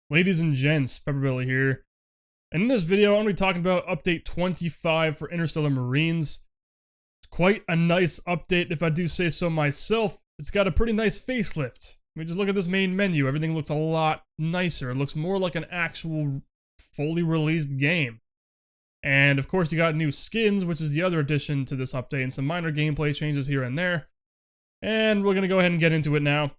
Ladies and gents, PepperBelly here, and in this video I'm going to be talking about update 25 for Interstellar Marines. It's quite a nice update if I do say so myself. It's got a pretty nice facelift. I mean, just look at this main menu, everything looks a lot nicer. It looks more like an actual fully released game. And of course you got new skins, which is the other addition to this update, and some minor gameplay changes here and there. And we're going to go ahead and get into it now.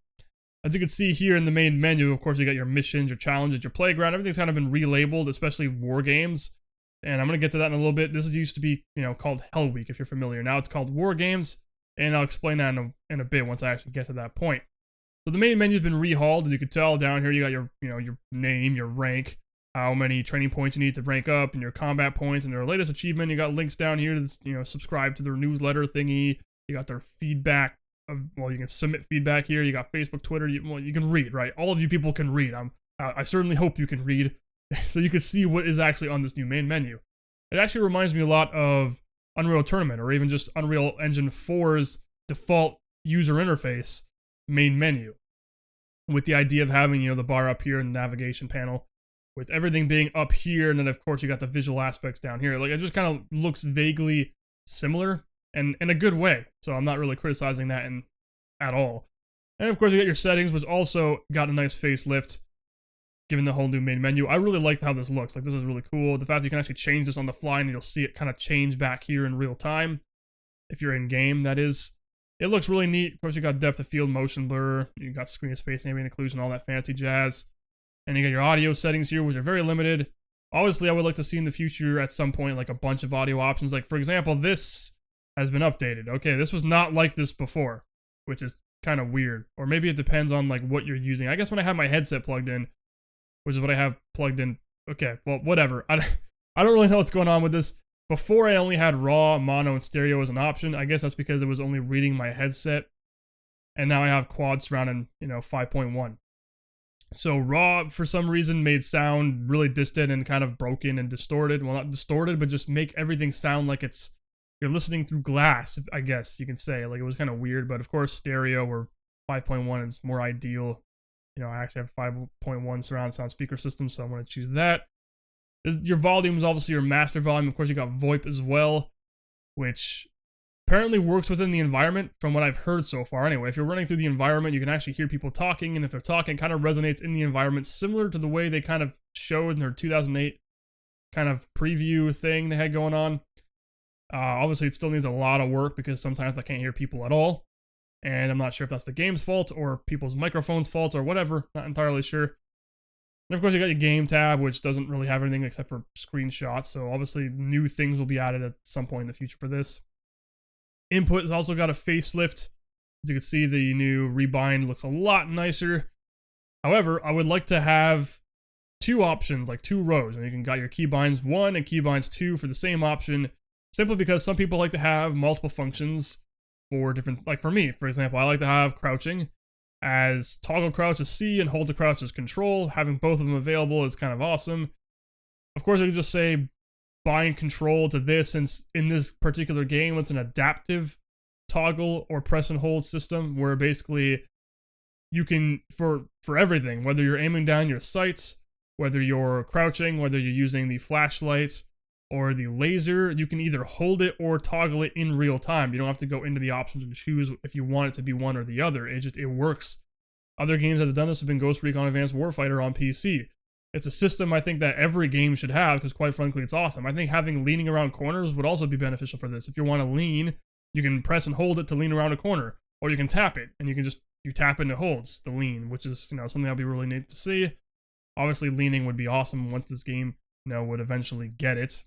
As you can see here in the main menu, of course, you got your missions, your challenges, your playground. Everything's kind of been relabeled, especially Wargames. And I'm going to get to that in a little bit. This used to be, called Hell Week, if you're familiar. Now it's called Wargames, and I'll explain that in a bit once I actually get to that point. So the main menu's been rehauled. As you can tell, down here you got your, your name, your rank, how many training points you need to rank up, and your combat points, and their latest achievement. You got links down here to, subscribe to their newsletter thingy. You got their feedback. You can submit feedback here. You got Facebook, Twitter. You can read, right? All of you people can read. I certainly hope you can read, so you can see what is actually on this new main menu. It actually reminds me a lot of Unreal Tournament, or even just Unreal Engine 4's default user interface main menu, with the idea of having the bar up here in the navigation panel, with everything being up here, and then of course you got the visual aspects down here. Like, it just kind of looks vaguely similar. And in a good way, so I'm not really criticizing that at all. And of course you got your settings, which also got a nice facelift, given the whole new main menu. I really like how this looks. Like, this is really cool. The fact that you can actually change this on the fly, and you'll see it kind of change back here in real time, if you're in game, that is. It looks really neat. Of course you got depth of field, motion blur, you got screen of space, ambient occlusion, all that fancy jazz. And you got your audio settings here, which are very limited. Obviously I would like to see in the future at some point like a bunch of audio options. Like, for example, this has been updated. Okay, this was not like this before, which is kind of weird. Or maybe it depends on like what you're using. I guess when I have my headset plugged in, which is what I have plugged in. Okay, well, whatever. I don't really know what's going on with this. Before I only had raw, mono, and stereo as an option. I guess that's because it was only reading my headset. And now I have quad surround and 5.1. So raw, for some reason, made sound really distant and kind of broken and distorted. Well, not distorted, but just make everything sound like you're listening through glass, I guess you can say. Like, it was kind of weird, but of course stereo or 5.1 is more ideal. I actually have 5.1 surround sound speaker system, so I'm going to choose that. Your volume is obviously your master volume. Of course, you got VoIP as well, which apparently works within the environment from what I've heard so far. Anyway, if you're running through the environment, you can actually hear people talking, and if they're talking, it kind of resonates in the environment, similar to the way they kind of showed in their 2008 kind of preview thing they had going on. Obviously, it still needs a lot of work because sometimes I can't hear people at all. And I'm not sure if that's the game's fault or people's microphone's fault or whatever. Not entirely sure. And of course, you got your game tab, which doesn't really have anything except for screenshots. So obviously, new things will be added at some point in the future for this. Input has also got a facelift. As you can see, the new rebind looks a lot nicer. However, I would like to have two options, like two rows. And you can got your keybinds 1 and keybinds 2 for the same option. Simply because some people like to have multiple functions for different, like for me, for example, I like to have crouching as toggle crouch as C and hold to crouch as control. Having both of them available is kind of awesome. Of course, I could just say bind control to this, since in this particular game, it's an adaptive toggle or press and hold system where basically you can, for everything, whether you're aiming down your sights, whether you're crouching, whether you're using the flashlights, or the laser, you can either hold it or toggle it in real time. You don't have to go into the options and choose if you want it to be one or the other. It works. Other games that have done this have been Ghost Recon Advanced Warfighter on PC. It's a system I think that every game should have, because quite frankly, it's awesome. I think having leaning around corners would also be beneficial for this. If you want to lean, you can press and hold it to lean around a corner, or you can tap it, and you tap it and it holds the lean, which is, something that'd be really neat to see. Obviously, leaning would be awesome once this game, would eventually get it.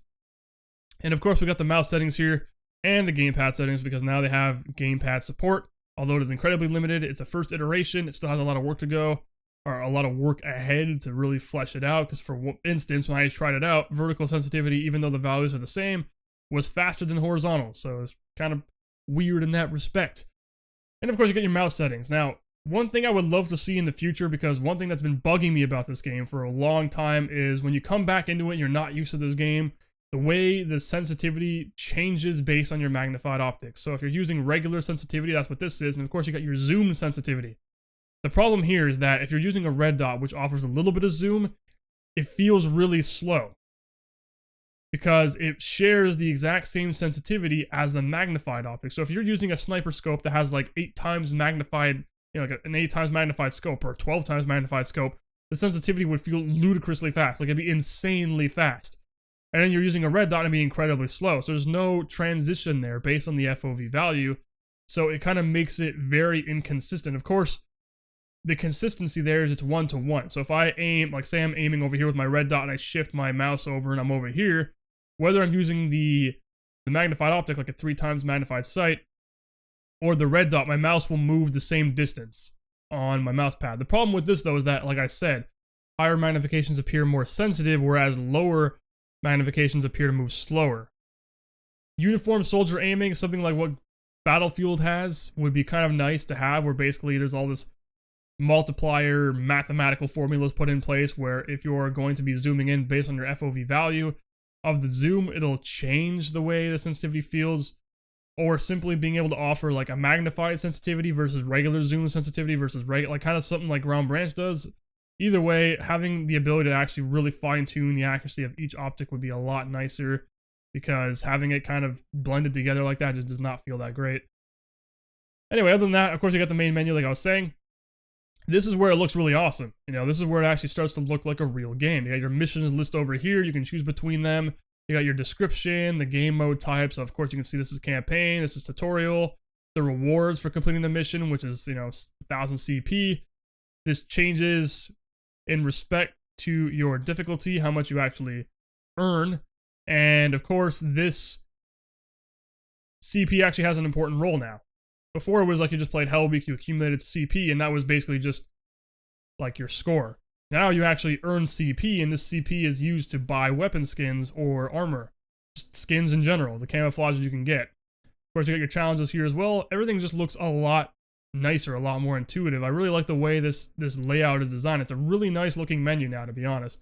And of course, we got the mouse settings here and the gamepad settings, because now they have gamepad support. Although it is incredibly limited, it's a first iteration. It still has a lot of work to go, or a lot of work ahead to really flesh it out. Because for instance, when I tried it out, vertical sensitivity, even though the values are the same, was faster than horizontal. So it's kind of weird in that respect. And of course, you get your mouse settings. Now, one thing I would love to see in the future, because one thing that's been bugging me about this game for a long time, is when you come back into it and you're not used to this game, the way the sensitivity changes based on your magnified optics. So if you're using regular sensitivity, that's what this is. And of course, you got your zoom sensitivity. The problem here is that if you're using a red dot, which offers a little bit of zoom, it feels really slow because it shares the exact same sensitivity as the magnified optic. So if you're using a sniper scope that has like 8 times magnified, like an 8 times magnified scope or a 12 times magnified scope, the sensitivity would feel ludicrously fast. Like it'd be insanely fast. And then you're using a red dot and it'd be incredibly slow. So there's no transition there based on the FOV value. So it kind of makes it very inconsistent. Of course, the consistency there is it's 1-to-1. So if I aim, like say I'm aiming over here with my red dot and I shift my mouse over and I'm over here, whether I'm using the magnified optic, like a 3 times magnified sight, or the red dot, my mouse will move the same distance on my mouse pad. The problem with this though is that, like I said, higher magnifications appear more sensitive, whereas lower magnifications appear to move slower. Uniform soldier aiming, something like what Battlefield has, would be kind of nice to have, where basically there's all this multiplier mathematical formulas put in place where if you're going to be zooming in based on your FOV value of the zoom, it'll change the way the sensitivity feels, or simply being able to offer like a magnified sensitivity versus regular zoom sensitivity versus like kind of something like Ground Branch does. Either way, having the ability to actually really fine-tune the accuracy of each optic would be a lot nicer, because having it kind of blended together like that just does not feel that great. Anyway, other than that, of course, you got the main menu like I was saying. This is where it looks really awesome. This is where it actually starts to look like a real game. You got your missions list over here. You can choose between them. You got your description, the game mode types. So of course, you can see this is campaign, this is tutorial, the rewards for completing the mission, which is, 1000 CP. This changes in respect to your difficulty, how much you actually earn. And of course, this CP actually has an important role now. Before it was like you just played Hell Week, you accumulated CP, and that was basically just like your score. Now you actually earn CP, and this CP is used to buy weapon skins or armor. Just skins in general, the camouflages you can get. Of course, you got your challenges here as well. Everything just looks a lot nicer, a lot more intuitive. I really like the way this layout is designed. It's a really nice looking menu now, to be honest.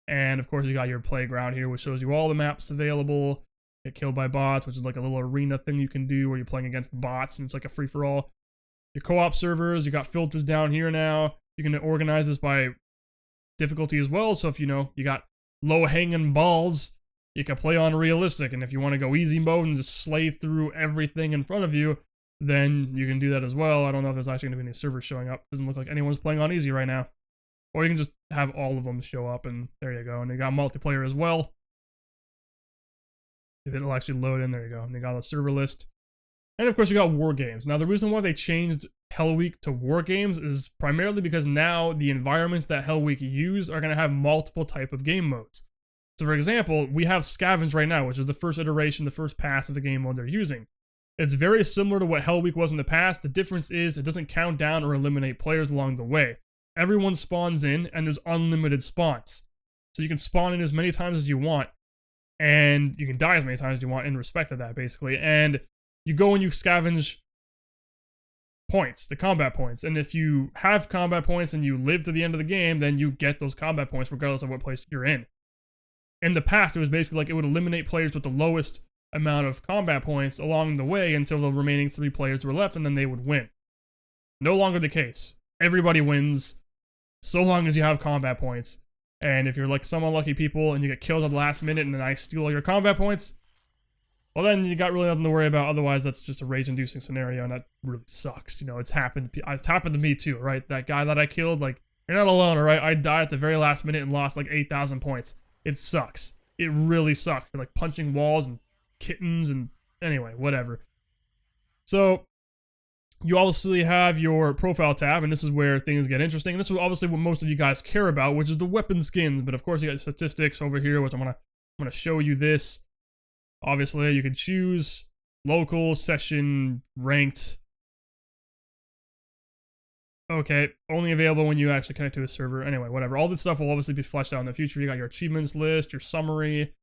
And of course, you got your playground here, which shows you all the maps available. Get killed by bots, which is like a little arena thing you can do where you're playing against bots and it's like a free-for-all. Your co-op servers, you got filters down here now. You can organize this by difficulty as well. So if you got low-hanging balls, you can play on realistic. And if you want to go easy mode and just slay through everything in front of you, then you can do that as well. I don't know if there's actually going to be any servers showing up. Doesn't look like anyone's playing on easy right now. Or you can just have all of them show up, and there you go. And you got multiplayer as well. If it'll actually load in, there you go. And you got a server list. And of course, you got Wargames. Now, the reason why they changed Hell Week to Wargames is primarily because now the environments that Hell Week use are going to have multiple type of game modes. So, for example, we have Scavenge right now, which is the first iteration, the first pass of the game mode they're using. It's very similar to what Hell Week was in the past. The difference is it doesn't count down or eliminate players along the way. Everyone spawns in, and there's unlimited spawns. So you can spawn in as many times as you want, and you can die as many times as you want in respect of that, basically. And you go and you scavenge points, the combat points. And if you have combat points and you live to the end of the game, then you get those combat points regardless of what place you're in. In the past, it was basically like it would eliminate players with the lowest amount of combat points along the way until the remaining 3 players were left, and then they would win. No longer the case. Everybody wins so long as you have combat points. And if you're like some unlucky people and you get killed at the last minute and then I steal all your combat points, well, then you got really nothing to worry about. Otherwise, that's just a rage-inducing scenario, and that really sucks. It's happened to me too, right? That guy that I killed, like, you're not alone, all right? I died at the very last minute and lost like 8,000 points. It sucks. It really sucks. You're like punching walls and kittens and anyway, whatever. So you obviously have your profile tab, and this is where things get interesting. And this is obviously what most of you guys care about, which is the weapon skins. But of course, you got statistics over here, which I'm gonna show you this. Obviously, you can choose local, session, ranked. Okay, only available when you actually connect to a server. Anyway, whatever. All this stuff will obviously be fleshed out in the future. You got your achievements list, your summary,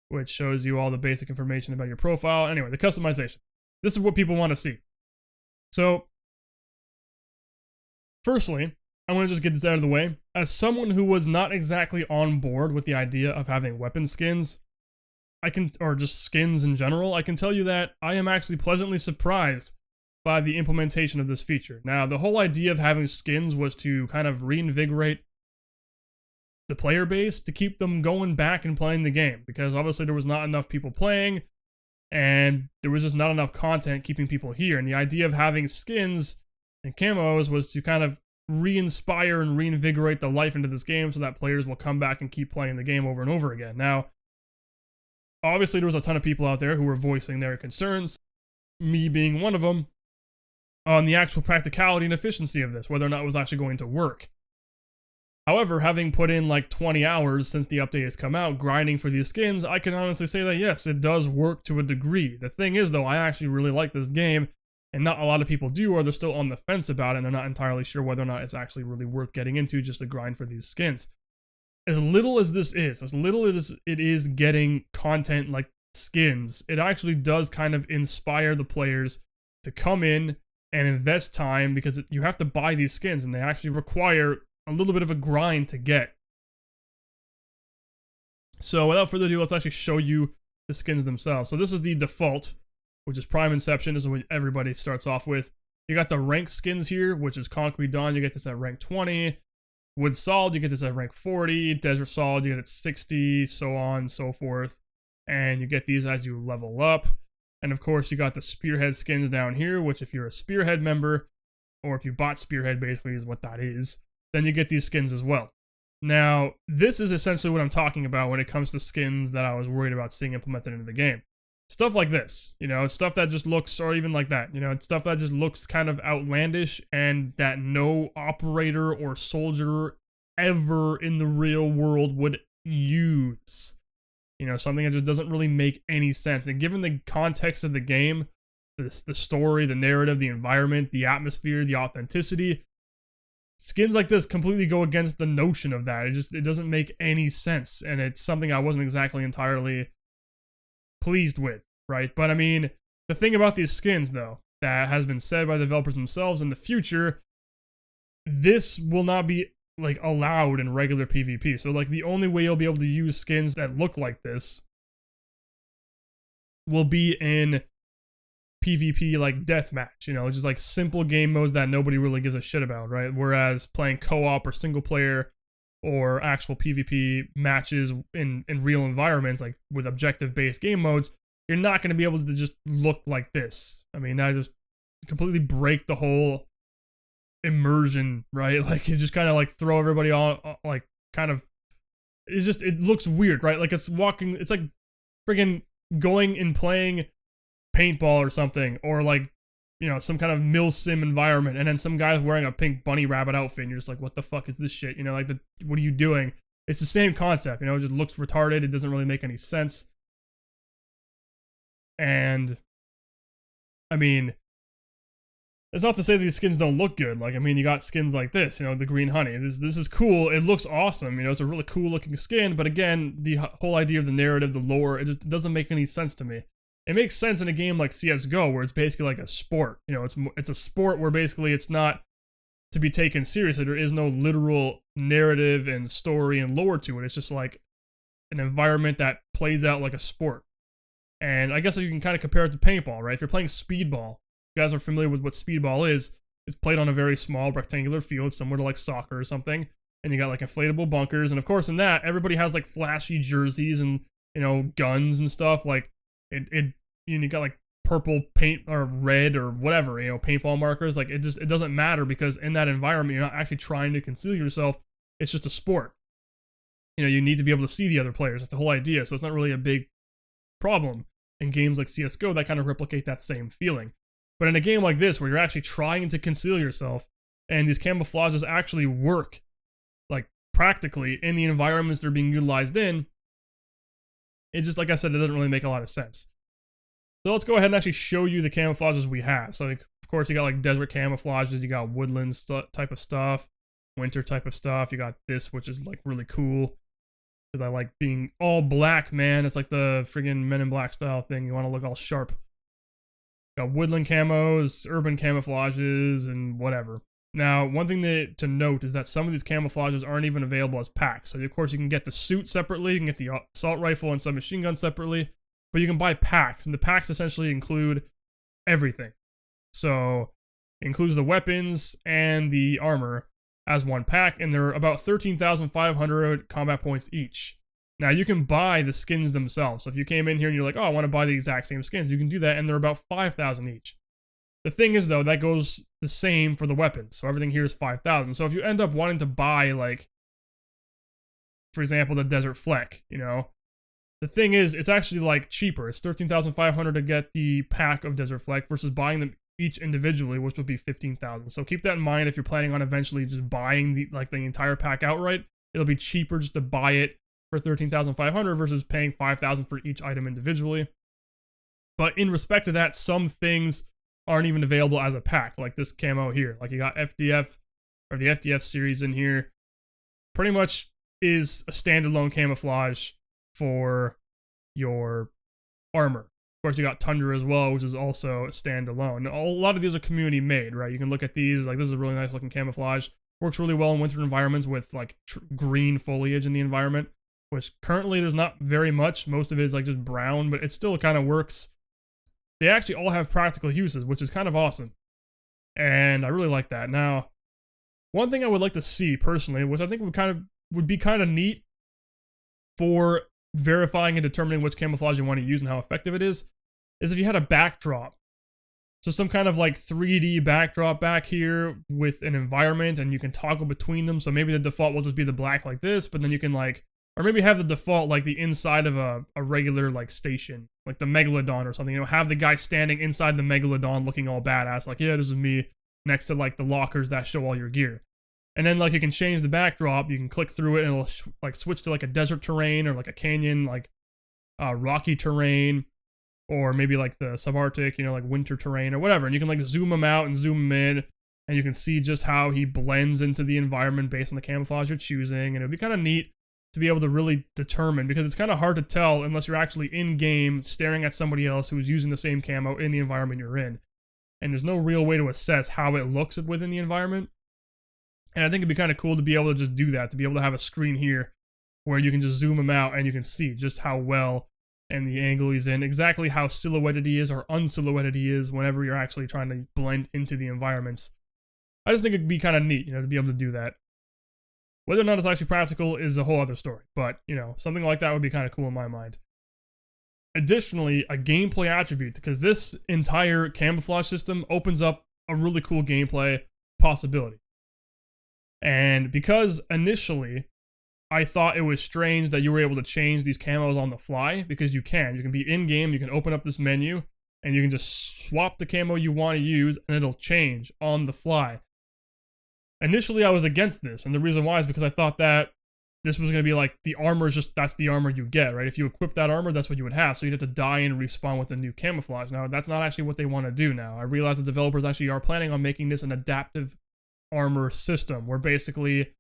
which shows you all the basic information about your profile. Anyway, the customization. This is what people want to see. So, firstly, I want to just get this out of the way. As someone who was not exactly on board with the idea of having weapon skins, or just skins in general, I can tell you that I am actually pleasantly surprised by the implementation of this feature. Now, the whole idea of having skins was to kind of reinvigorate the player base, to keep them going back and playing the game, because obviously there was not enough people playing, and there was just not enough content keeping people here. And the idea of having skins and camos was to kind of re-inspire and reinvigorate the life into this game so that players will come back and keep playing the game over and over again. Now, obviously there was a ton of people out there who were voicing their concerns, me being one of them, on the actual practicality and efficiency of this, whether or not it was actually going to work. However, having put in like 20 hours since the update has come out, grinding for these skins, I can honestly say that yes, it does work to a degree. The thing is though, I actually really like this game, and not a lot of people do, or they're still on the fence about it, and they're not entirely sure whether or not it's actually really worth getting into just to grind for these skins. As little as this is, as little as it is getting content like skins, it actually does kind of inspire the players to come in and invest time, because you have to buy these skins, and they actually require a little bit of a grind to get. So without further ado, let's actually show you the skins themselves. So this is the default, which is Prime Inception. This is what everybody starts off with. You got the rank skins here, which is Concrete Dawn. You get this at rank 20. Wood Solid, you get this at rank 40. Desert Solid, you get it at 60, so on and so forth. And you get these as you level up. And of course, you got the Spearhead skins down here, which if you're a Spearhead member, or if you bought Spearhead basically is what that is, then you get these skins as well. Now, this is essentially what I'm talking about when it comes to skins that I was worried about seeing implemented into the game. Stuff like this, you know, stuff that just looks, or even like that, you know, it's stuff that just looks kind of outlandish and that no operator or soldier ever in the real world would use. You know, something that just doesn't really make any sense. And given the context of the game, the story, the narrative, the environment, the atmosphere, the authenticity, skins like this completely go against the notion of that. It doesn't make any sense, and it's something I wasn't exactly entirely pleased with, right? But I mean, the thing about these skins, though, that has been said by developers themselves, in the future, this will not be like allowed in regular PvP. So like the only way you'll be able to use skins that look like this will be in PvP like deathmatch, you know, just like simple game modes that nobody really gives a shit about, right? Whereas playing co-op or single player or actual PvP matches in real environments, like with objective based game modes, you're not going to be able to just look like this. I mean, that just completely break the whole immersion, right? Like you just kind of like throw everybody on, like kind of, it looks weird, right? Like it's like friggin' going and playing paintball or something, or like, you know, some kind of mill sim environment, and then some guy's wearing a pink bunny rabbit outfit, and you're just like, what the fuck is this shit? You know, like, what are you doing? It's the same concept, you know, it just looks retarded, it doesn't really make any sense. And, I mean, it's not to say that these skins don't look good. Like, I mean, you got skins like this, you know, the green honey. This is cool, it looks awesome, you know, it's a really cool looking skin, but again, the whole idea of the narrative, the lore, it doesn't make any sense to me. It makes sense in a game like CSGO, where it's basically like a sport. You know, it's a sport where basically it's not to be taken seriously. There is no literal narrative and story and lore to it. It's just like an environment that plays out like a sport. And I guess you can kind of compare it to paintball, right? If you're playing speedball, you guys are familiar with what speedball is. It's played on a very small rectangular field, similar to like soccer or something. And you got like inflatable bunkers. And of course in that, everybody has like flashy jerseys and, you know, guns and stuff. Like, you got like purple paint or red or whatever, you know, paintball markers. Like it doesn't matter, because in that environment, you're not actually trying to conceal yourself. It's just a sport. You know, you need to be able to see the other players. That's the whole idea. So it's not really a big problem in games like CSGO that kind of replicate that same feeling. But in a game like this, where you're actually trying to conceal yourself, and these camouflages actually work, like practically in the environments they're being utilized in, it just, like I said, it doesn't really make a lot of sense. So let's go ahead and actually show you the camouflages we have. So like, of course, you got like desert camouflages, you got woodland type of stuff, winter type of stuff. You got this, which is like really cool, because I like being all black, man. It's like the friggin' Men in Black style thing. You want to look all sharp. Got woodland camos, urban camouflages, and whatever. Now, one thing to note is that some of these camouflages aren't even available as packs. So, of course, you can get the suit separately, you can get the assault rifle and submachine gun separately, but you can buy packs, and the packs essentially include everything. So it includes the weapons and the armor as one pack, and they're about 13,500 combat points each. Now, you can buy the skins themselves. So if you came in here and you're like, oh, I want to buy the exact same skins, you can do that, and they're about 5,000 each. The thing is, though, that goes the same for the weapons. So everything here is 5,000. So if you end up wanting to buy, like, for example, the Desert Fleck, you know, the thing is, it's actually, like, cheaper. It's 13,500 to get the pack of Desert Fleck versus buying them each individually, which would be 15,000. So keep that in mind if you're planning on eventually just buying the entire pack outright. It'll be cheaper just to buy it for 13,500 versus paying 5,000 for each item individually. But in respect to that, some things aren't even available as a pack, like this camo here. Like, you got FDF, or the FDF series in here. Pretty much is a standalone camouflage for your armor. Of course, you got Tundra as well, which is also standalone. A lot of these are community made, right? You can look at these, like, this is a really nice looking camouflage. Works really well in winter environments with, like, green foliage in the environment, which currently there's not very much. Most of it is, like, just brown, but it still kind of works. They actually all have practical uses, which is kind of awesome. And I really like that. Now, one thing I would like to see personally, which I think would be kind of neat for verifying and determining which camouflage you want to use and how effective it is if you had a backdrop. So some kind of like 3D backdrop back here with an environment, and you can toggle between them. So maybe the default will just be the black like this, but then you can like, or maybe have the default like the inside of a regular like station, like the Megalodon or something. You know, have the guy standing inside the Megalodon looking all badass, like, yeah, this is me, next to like the lockers that show all your gear. And then like you can change the backdrop, you can click through it and it'll like switch to like a desert terrain or like a canyon, like rocky terrain, or maybe like the subarctic, you know, like winter terrain or whatever. And you can like zoom him out and zoom him in, and you can see just how he blends into the environment based on the camouflage you're choosing. And it would be kind of neat to be able to really determine, because it's kind of hard to tell unless you're actually in game staring at somebody else who's using the same camo in the environment you're in. And there's no real way to assess how it looks within the environment. And I think it'd be kind of cool to be able to just do that, to be able to have a screen here where you can just zoom him out and you can see just how well and the angle he's in, exactly how silhouetted he is or unsilhouetted he is whenever you're actually trying to blend into the environments. I just think it'd be kind of neat, you know, to be able to do that. Whether or not it's actually practical is a whole other story, but, you know, something like that would be kind of cool in my mind. Additionally, a gameplay attribute, because this entire camouflage system opens up a really cool gameplay possibility. And because initially I thought it was strange that you were able to change these camos on the fly, because you can be in game, you can open up this menu and you can just swap the camo you want to use and it'll change on the fly. Initially I was against this, and the reason why is because I thought that this was going to be like the armor is just, that's the armor you get, right? If you equip that armor, that's what you would have, so you'd have to die and respawn with the new camouflage. Now that's not actually what they want to do now. I realize the developers actually are planning on making this an adaptive armor system where basically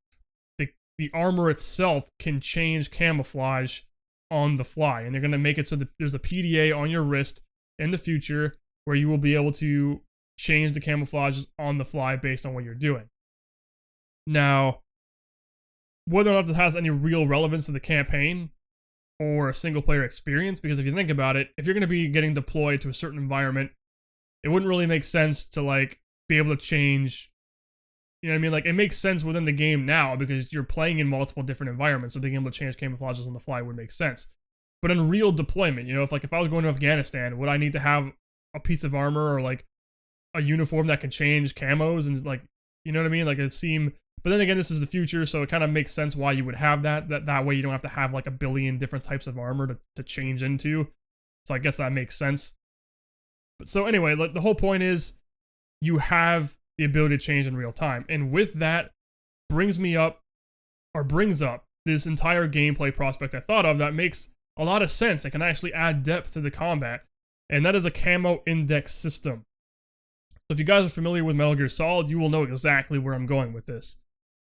the armor itself can change camouflage on the fly, and they're going to make it so that there's a PDA on your wrist in the future where you will be able to change the camouflages on the fly based on what you're doing. Now, whether or not this has any real relevance to the campaign or a single player experience, because if you think about it, if you're going to be getting deployed to a certain environment, it wouldn't really make sense to like be able to change. You know what I mean? Like, it makes sense within the game now because you're playing in multiple different environments, so being able to change camouflages on the fly would make sense. But in real deployment, you know, if I was going to Afghanistan, would I need to have a piece of armor or like a uniform that can change camos and like, you know what I mean? Like, it seemed. But then again, this is the future, so it kind of makes sense why you would have that way you don't have to have like a billion different types of armor to change into. So I guess that makes sense. But so anyway, like, the whole point is you have the ability to change in real time. And with that brings up this entire gameplay prospect I thought of that makes a lot of sense. It can actually add depth to the combat. And that is a camo index system. So if you guys are familiar with Metal Gear Solid, you will know exactly where I'm going with this.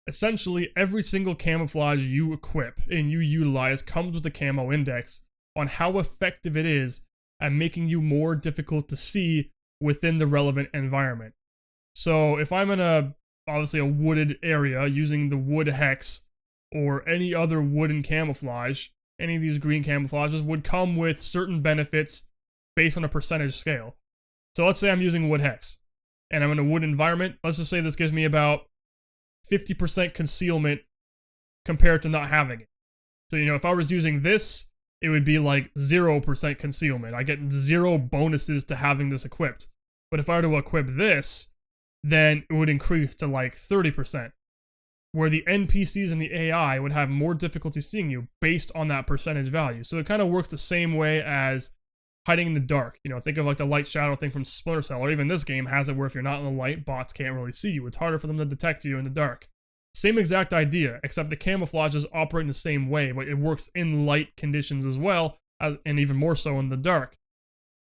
Essentially, every single camouflage you equip and you utilize comes with a camo index on how effective it is at making you more difficult to see within the relevant environment. So if I'm in obviously a wooded area using the wood hex or any other wooden camouflage, any of these green camouflages would come with certain benefits based on a percentage scale. So let's say I'm using wood hex. and I'm in a wood environment, let's just say this gives me about 50% concealment compared to not having it. So, you know, if I was using this, it would be like 0% concealment. I get 0 bonuses to having this equipped. But if I were to equip this, then it would increase to like 30%, where the NPCs and the AI would have more difficulty seeing you based on that percentage value. So it kind of works the same way as hiding in the dark. You know, think of like the light shadow thing from Splinter Cell, or even this game has it where if you're not in the light, bots can't really see you. It's harder for them to detect you in the dark. Same exact idea, except the camouflage is operating the same way, but it works in light conditions as well, and even more so in the dark.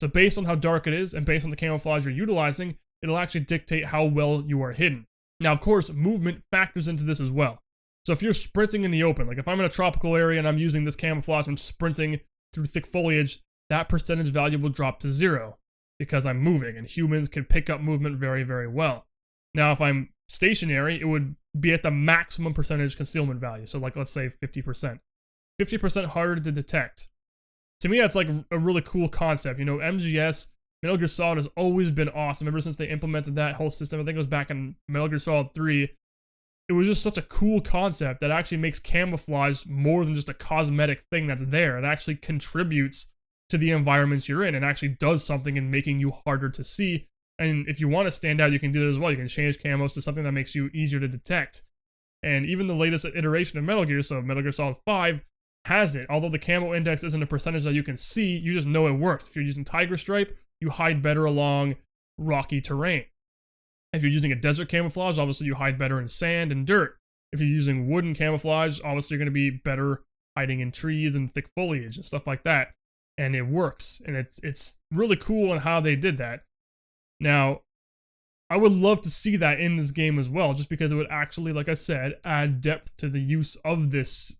So based on how dark it is, and based on the camouflage you're utilizing, it'll actually dictate how well you are hidden. Now, of course, movement factors into this as well. So if you're sprinting in the open, like if I'm in a tropical area and I'm using this camouflage, I'm sprinting through thick foliage, that percentage value will drop to 0 because I'm moving, and humans can pick up movement very, very well. Now, if I'm stationary, it would be at the maximum percentage concealment value. So like, let's say 50%. 50% harder to detect. To me, that's like a really cool concept. You know, MGS, Metal Gear Solid has always been awesome ever since they implemented that whole system. I think it was back in Metal Gear Solid 3. It was just such a cool concept that actually makes camouflage more than just a cosmetic thing that's there. It actually contributes to the environments you're in and actually does something in making you harder to see. And if you want to stand out, you can do it as well. You can change camos to something that makes you easier to detect. And even the latest iteration of Metal Gear, so Metal Gear Solid 5, has it. Although the camo index isn't a percentage that you can see, you just know it works. If you're using Tiger Stripe, you hide better along rocky terrain. If you're using a desert camouflage, obviously you hide better in sand and dirt. If you're using wooden camouflage, obviously you're going to be better hiding in trees and thick foliage and stuff like that. And it works. And it's really cool on how they did that. Now, I would love to see that in this game as well, just because it would actually, like I said, add depth to the use of this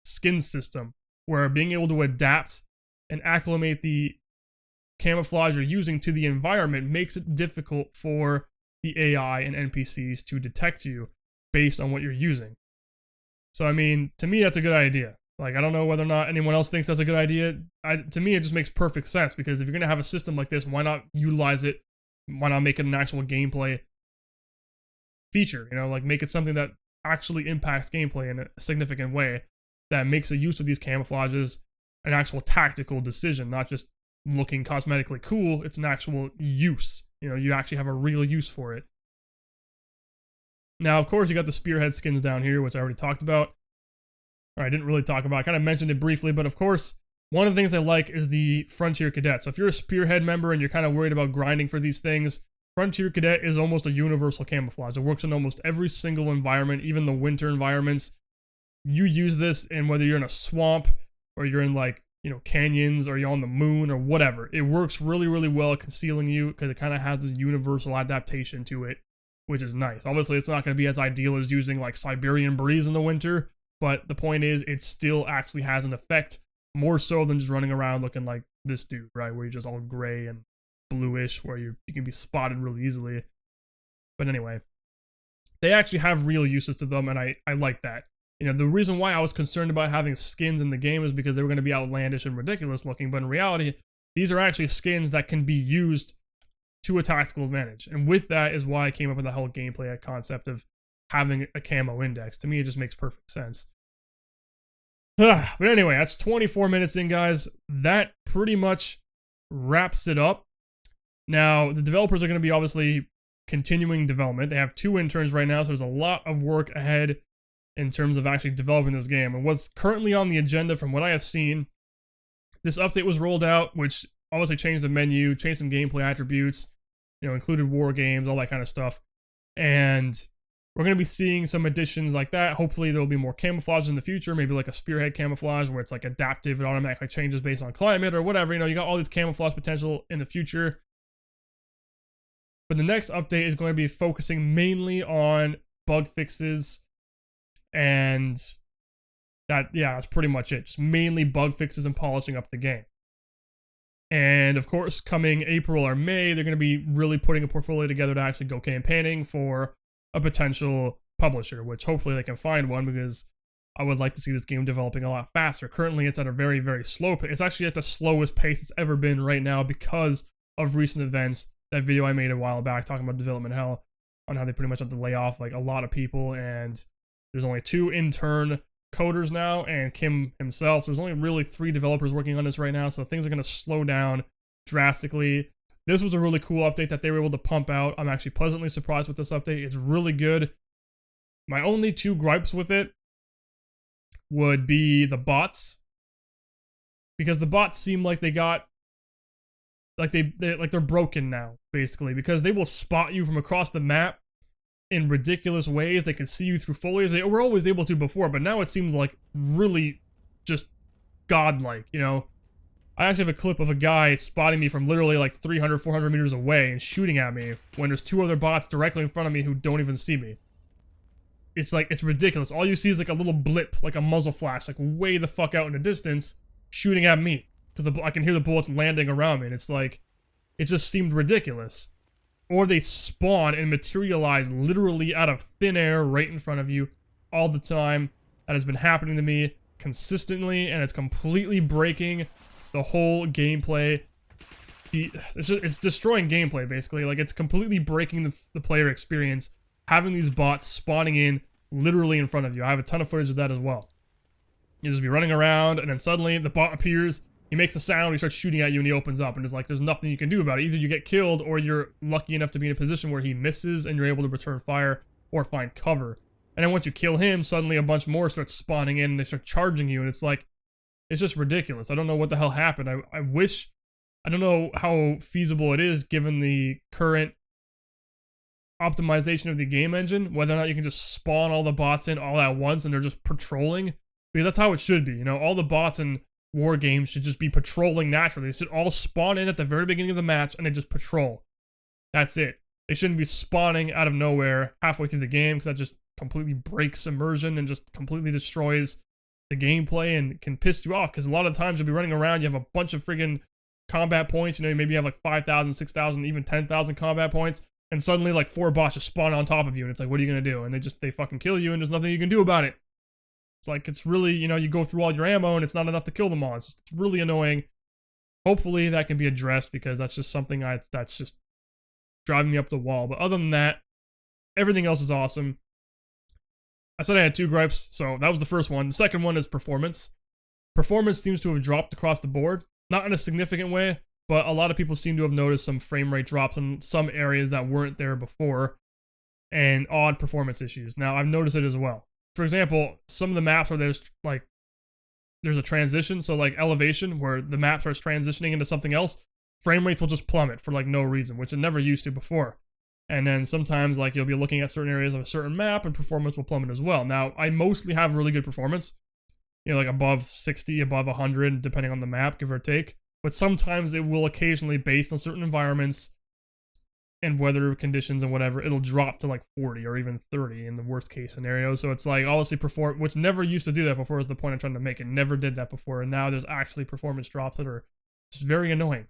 skin system, where being able to adapt and acclimate the camouflage you're using to the environment makes it difficult for the AI and NPCs to detect you based on what you're using. So, I mean, to me, that's a good idea. Like, I don't know whether or not anyone else thinks that's a good idea. To me, it just makes perfect sense, because if you're going to have a system like this, why not utilize it? Why not make it an actual gameplay feature? You know, like make it something that actually impacts gameplay in a significant way, that makes the use of these camouflages an actual tactical decision, not just looking cosmetically cool. It's an actual use. You know, you actually have a real use for it. Now, of course, you got the spearhead skins down here, which I already talked about. Or I didn't really talk about. I kind of mentioned it briefly, but of course, one of the things I like is the Frontier Cadet. So if you're a Spearhead member and you're kind of worried about grinding for these things, Frontier Cadet is almost a universal camouflage. It works in almost every single environment, even the winter environments. You use this, and whether you're in a swamp or you're in like, you know, canyons, or you're on the moon or whatever, it works really, really well at concealing you, because it kind of has this universal adaptation to it, which is nice. Obviously, it's not going to be as ideal as using like Siberian Breeze in the winter, but the point is, it still actually has an effect, more so than just running around looking like this dude, right? Where you're just all gray and bluish, where you can be spotted really easily. But anyway, they actually have real uses to them, and I like that. You know, the reason why I was concerned about having skins in the game is because they were going to be outlandish and ridiculous looking, but in reality, these are actually skins that can be used to a tactical advantage. And with that is why I came up with the whole gameplay concept of having a camo index. To me, it just makes perfect sense. But anyway, that's 24 minutes in, guys. That pretty much wraps it up. Now, the developers are going to be obviously continuing development. They have 2 interns right now, so there's a lot of work ahead in terms of actually developing this game. And what's currently on the agenda, from what I have seen, this update was rolled out, which obviously changed the menu, changed some gameplay attributes, you know, included Wargames, all that kind of stuff. And we're going to be seeing some additions like that. Hopefully there'll be more camouflage in the future, maybe like a spearhead camouflage where it's like adaptive, it automatically changes based on climate or whatever. You know, you got all this camouflage potential in the future. But the next update is going to be focusing mainly on bug fixes, and that, yeah, that's pretty much it. Just mainly bug fixes and polishing up the game. And of course, coming April or May, they're going to be really putting a portfolio together to actually go campaigning for a potential publisher, which hopefully they can find one, because I would like to see this game developing a lot faster. Currently, it's at a very, very slow pace. It's actually at the slowest pace it's ever been right now because of recent events that video I made a while back talking about development hell, on how they pretty much have to lay off like a lot of people, and there's only 2 intern coders now and Kim himself. So there's only really 3 developers working on this right now, so things are going to slow down drastically. This was a really cool update that they were able to pump out. I'm actually pleasantly surprised with this update. It's really good. My only 2 gripes with it would be the bots, because the bots seem like they got like they're broken now, basically, because they will spot you from across the map in ridiculous ways. They can see you through foliage. They were always able to before, but now it seems like really just godlike, you know? I actually have a clip of a guy spotting me from literally like 300, 400 meters away and shooting at me when there's 2 other bots directly in front of me who don't even see me. It's like, it's ridiculous. All you see is like a little blip, like a muzzle flash, like way the fuck out in the distance, shooting at me. Because I can hear the bullets landing around me, and it's like, it just seemed ridiculous. Or they spawn and materialize literally out of thin air right in front of you all the time. That has been happening to me consistently, and it's completely breaking the whole gameplay. It's destroying gameplay, basically. Like, it's completely breaking the player experience, having these bots spawning in literally in front of you. I have a ton of footage of that as well. You just be running around, and then suddenly the bot appears, he makes a sound, he starts shooting at you, and he opens up, and it's like, there's nothing you can do about it. Either you get killed, or you're lucky enough to be in a position where he misses, and you're able to return fire, or find cover. And then once you kill him, suddenly a bunch more start spawning in, and they start charging you, and it's like, it's just ridiculous. I don't know what the hell happened. I wish, I don't know how feasible it is, given the current optimization of the game engine, whether or not you can just spawn all the bots in all at once, and they're just patrolling. Because that's how it should be, you know? All the bots in Wargames should just be patrolling naturally. They should all spawn in at the very beginning of the match, and they just patrol. That's it. They shouldn't be spawning out of nowhere halfway through the game, because that just completely breaks immersion and just completely destroys the gameplay and can piss you off, because a lot of times you'll be running around, you have a bunch of friggin' combat points, you know, maybe you have like 5,000, 6,000, even 10,000 combat points, and suddenly like 4 bots just spawn on top of you, and it's like, what are you gonna do? And they fucking kill you, and there's nothing you can do about it. It's like, it's really, you know, you go through all your ammo, and it's not enough to kill them all. It's really annoying. Hopefully that can be addressed, because that's just something that's just driving me up the wall. But other than that, everything else is awesome. I said I had 2 gripes, so that was the first one. The second one is performance. Performance seems to have dropped across the board. Not in a significant way, but a lot of people seem to have noticed some frame rate drops in some areas that weren't there before, and odd performance issues. Now, I've noticed it as well. For example, some of the maps where there's a transition, so like elevation, where the map starts transitioning into something else, frame rates will just plummet for like no reason, which it never used to before. And then sometimes, like, you'll be looking at certain areas of a certain map, and performance will plummet as well. Now, I mostly have really good performance, you know, like above 60, above 100, depending on the map, give or take. But sometimes it will occasionally, based on certain environments and weather conditions and whatever, it'll drop to like 40 or even 30 in the worst case scenario. So it's like, obviously, which never used to do that before, is the point I'm trying to make. It never did that before, and now there's actually performance drops that are just very annoying.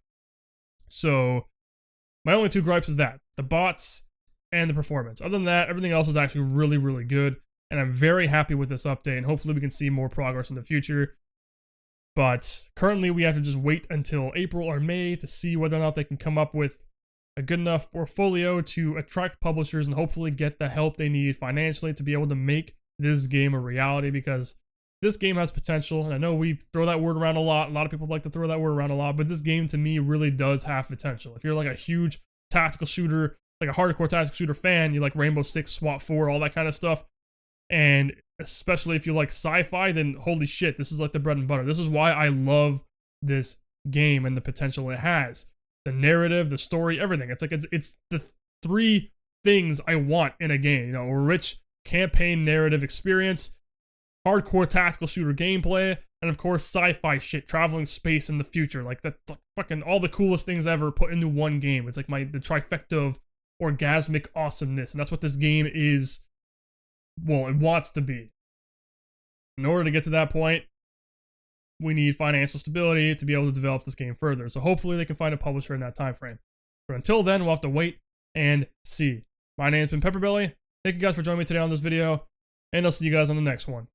So my only 2 gripes is that, the bots and the performance. Other than that, everything else is actually really, really good, and I'm very happy with this update, and hopefully we can see more progress in the future. But currently we have to just wait until April or May to see whether or not they can come up with a good enough portfolio to attract publishers and hopefully get the help they need financially to be able to make this game a reality, because this game has potential. And I know we throw that word around a lot. A lot of people like to throw that word around a lot, but this game to me really does have potential. If you're like a huge tactical shooter, like a hardcore tactical shooter fan, you like Rainbow Six, SWAT 4, all that kind of stuff, and especially if you like sci-fi, then holy shit, this is like the bread and butter. This is why I love this game and the potential it has. The narrative, the story, everything. It's like, it's the 3 things I want in a game. You know, a rich campaign narrative experience, hardcore tactical shooter gameplay, and of course sci-fi shit, traveling space in the future. Like, that's like fucking all the coolest things ever put into one game. It's like the trifecta of orgasmic awesomeness, and that's what this game is. Well, it wants to be. In order to get to that point, we need financial stability to be able to develop this game further. So hopefully they can find a publisher in that time frame. But until then, we'll have to wait and see. My name's been PepperBelly. Thank you guys for joining me today on this video, and I'll see you guys on the next one.